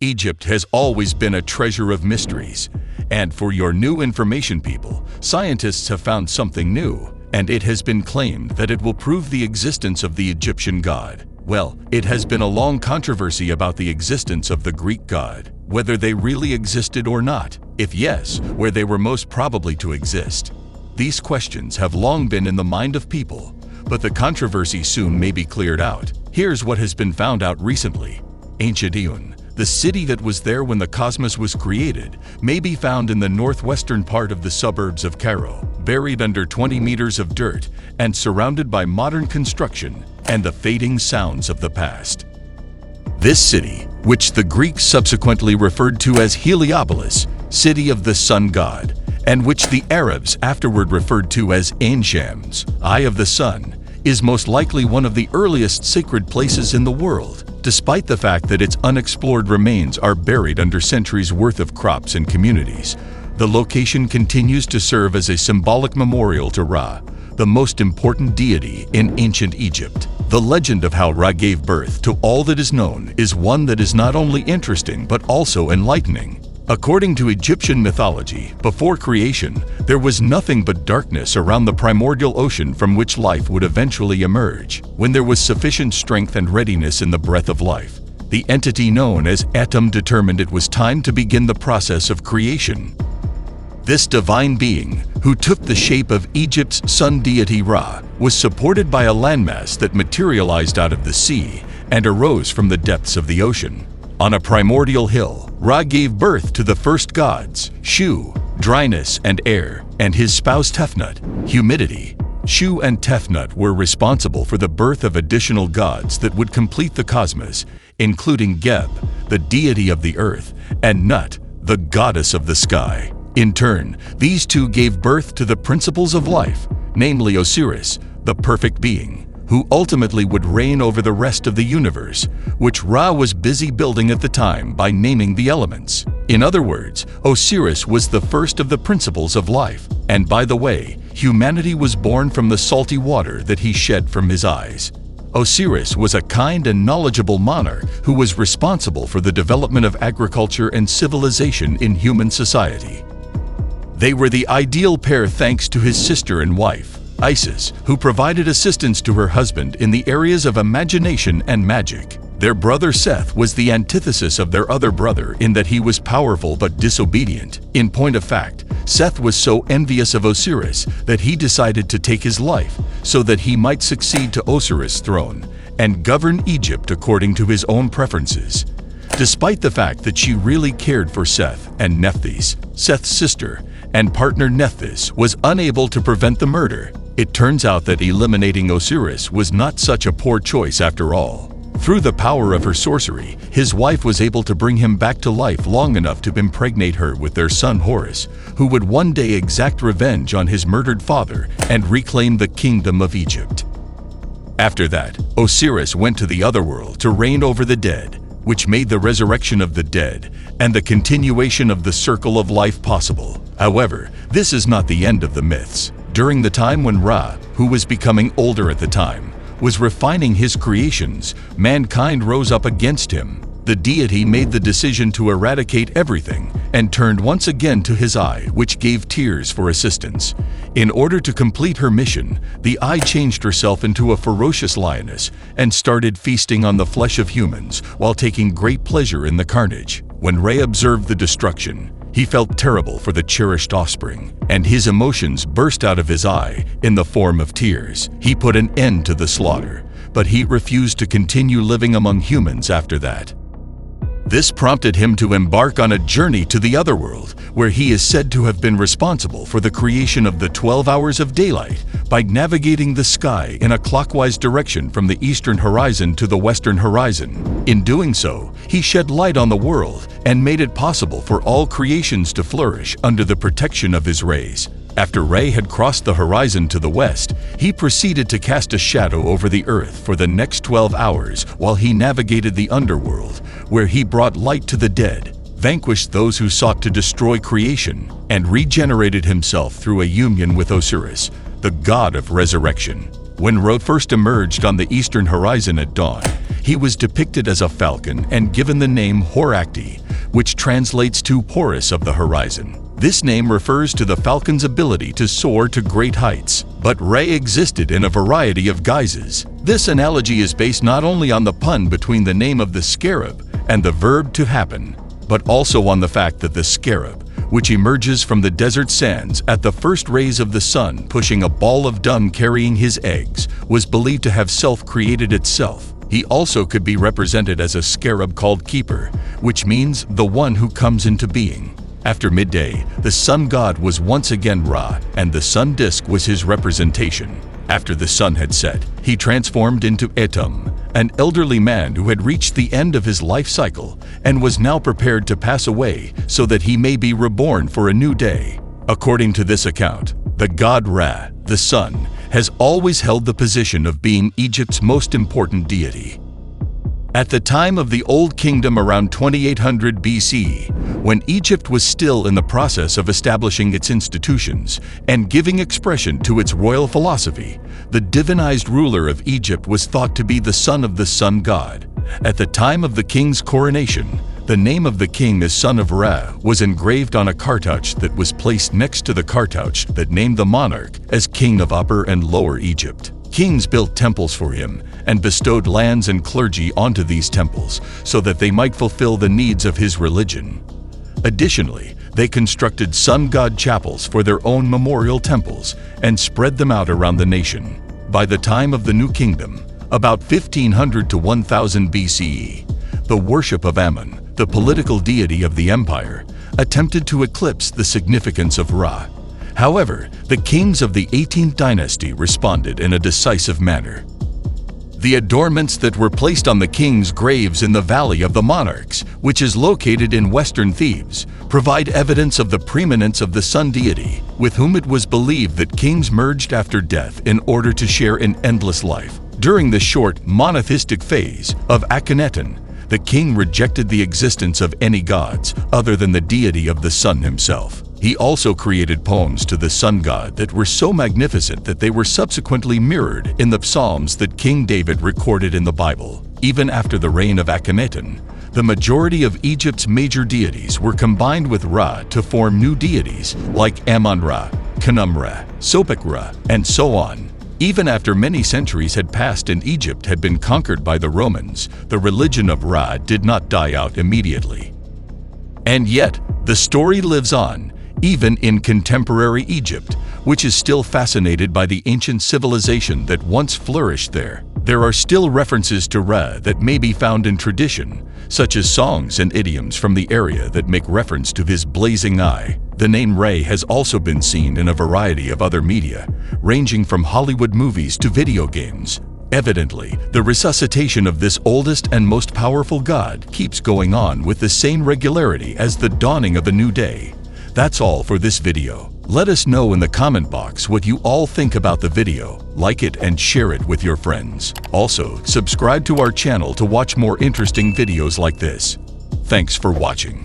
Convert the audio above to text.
Egypt has always been a treasure of mysteries. And for your new information, people, scientists have found something new, and it has been claimed that it will prove the existence of the Egyptian god. Well, it has been a long controversy about the existence of the Greek god, whether they really existed or not. If yes, where they were most probably to exist. These questions have long been in the mind of people, but the controversy soon may be cleared out. Here's what has been found out recently. Ancient Eon, the city that was there when the cosmos was created, may be found in the northwestern part of the suburbs of Cairo, buried under 20 meters of dirt and surrounded by modern construction and the fading sounds of the past. This city, which the Greeks subsequently referred to as Heliopolis, city of the sun god, and which the Arabs afterward referred to as Ain Shams, eye of the sun, is most likely one of the earliest sacred places in the world, despite the fact that its unexplored remains are buried under centuries' worth of crops and communities. The location continues to serve as a symbolic memorial to Ra, the most important deity in ancient Egypt. The legend of how Ra gave birth to all that is known is one that is not only interesting but also enlightening. According to Egyptian mythology, before creation, there was nothing but darkness around the primordial ocean from which life would eventually emerge. When there was sufficient strength and readiness in the breath of life, the entity known as Atum determined it was time to begin the process of creation. This divine being, who took the shape of Egypt's sun deity Ra, was supported by a landmass that materialized out of the sea and arose from the depths of the ocean. On a primordial hill, Ra gave birth to the first gods, Shu, dryness and air, and his spouse Tefnut, humidity. Shu and Tefnut were responsible for the birth of additional gods that would complete the cosmos, including Geb, the deity of the earth, and Nut, the goddess of the sky. In turn, these two gave birth to the principles of life, namely Osiris, the perfect being, who ultimately would reign over the rest of the universe, which Ra was busy building at the time by naming the elements. In other words, Osiris was the first of the principles of life. And by the way, humanity was born from the salty water that he shed from his eyes. Osiris was a kind and knowledgeable monarch who was responsible for the development of agriculture and civilization in human society. They were the ideal pair thanks to his sister and wife, Isis, who provided assistance to her husband in the areas of imagination and magic. Their brother Seth was the antithesis of their other brother in that he was powerful but disobedient. In point of fact, Seth was so envious of Osiris that he decided to take his life so that he might succeed to Osiris' throne and govern Egypt according to his own preferences. Despite the fact that she really cared for Seth and Nephthys, Seth's sister, and partner Nephthys was unable to prevent the murder. It turns out that eliminating Osiris was not such a poor choice after all. Through the power of her sorcery, his wife was able to bring him back to life long enough to impregnate her with their son Horus, who would one day exact revenge on his murdered father and reclaim the kingdom of Egypt. After that, Osiris went to the otherworld to reign over the dead, which made the resurrection of the dead and the continuation of the circle of life possible. However, this is not the end of the myths. During the time when Ra, who was becoming older at the time, was refining his creations, mankind rose up against him. The deity made the decision to eradicate everything and turned once again to his eye, which gave tears for assistance. In order to complete her mission, the eye changed herself into a ferocious lioness and started feasting on the flesh of humans while taking great pleasure in the carnage. When Ra observed the destruction, he felt terrible for the cherished offspring, and his emotions burst out of his eye in the form of tears. He put an end to the slaughter, but he refused to continue living among humans after that. This prompted him to embark on a journey to the otherworld, where he is said to have been responsible for the creation of the 12 hours of daylight by navigating the sky in a clockwise direction from the eastern horizon to the western horizon. In doing so, he shed light on the world and made it possible for all creations to flourish under the protection of his rays. After Ra had crossed the horizon to the west, he proceeded to cast a shadow over the earth for the next 12 hours while he navigated the underworld, where he brought light to the dead, vanquished those who sought to destroy creation, and regenerated himself through a union with Osiris, the god of resurrection. When Ra first emerged on the eastern horizon at dawn, he was depicted as a falcon and given the name Horakti, which translates to Horus of the horizon. This name refers to the falcon's ability to soar to great heights, but Ra existed in a variety of guises. This analogy is based not only on the pun between the name of the scarab and the verb to happen, but also on the fact that the scarab, which emerges from the desert sands at the first rays of the sun pushing a ball of dung carrying his eggs, was believed to have self-created itself. He also could be represented as a scarab called keeper, which means the one who comes into being. After midday, the sun god was once again Ra, and the sun disk was his representation. After the sun had set, he transformed into Etum, an elderly man who had reached the end of his life cycle and was now prepared to pass away so that he may be reborn for a new day. According to this account, the god Ra, the sun, has always held the position of being Egypt's most important deity. At the time of the Old Kingdom around 2800 BC, when Egypt was still in the process of establishing its institutions and giving expression to its royal philosophy, the divinized ruler of Egypt was thought to be the son of the sun god. At the time of the king's coronation, the name of the king as son of Ra was engraved on a cartouche that was placed next to the cartouche that named the monarch as king of Upper and Lower Egypt. Kings built temples for him and bestowed lands and clergy onto these temples so that they might fulfill the needs of his religion. Additionally, they constructed sun god chapels for their own memorial temples and spread them out around the nation. By the time of the New Kingdom, about 1500 to 1000 BCE, the worship of Amun, the political deity of the empire, attempted to eclipse the significance of Ra. However, the kings of the 18th dynasty responded in a decisive manner. The adornments that were placed on the king's graves in the Valley of the Monarchs, which is located in western Thebes, provide evidence of the preeminence of the sun deity, with whom it was believed that kings merged after death in order to share an endless life. During the short monotheistic phase of Akhenaten, the king rejected the existence of any gods other than the deity of the sun himself. He also created poems to the sun god that were so magnificent that they were subsequently mirrored in the psalms that King David recorded in the Bible. Even after the reign of Akhenaten, the majority of Egypt's major deities were combined with Ra to form new deities like Amun-Ra, Khnum-Ra, Sopek-Ra, and so on. Even after many centuries had passed and Egypt had been conquered by the Romans, the religion of Ra did not die out immediately. And yet, the story lives on, even in contemporary Egypt, which is still fascinated by the ancient civilization that once flourished there. There are still references to Ra that may be found in tradition, such as songs and idioms from the area that make reference to his blazing eye. The name Ra has also been seen in a variety of other media, ranging from Hollywood movies to video games. Evidently, the resuscitation of this oldest and most powerful god keeps going on with the same regularity as the dawning of a new day. That's all for this video. Let us know in the comment box what you all think about the video, like it and share it with your friends. Also, subscribe to our channel to watch more interesting videos like this. Thanks for watching.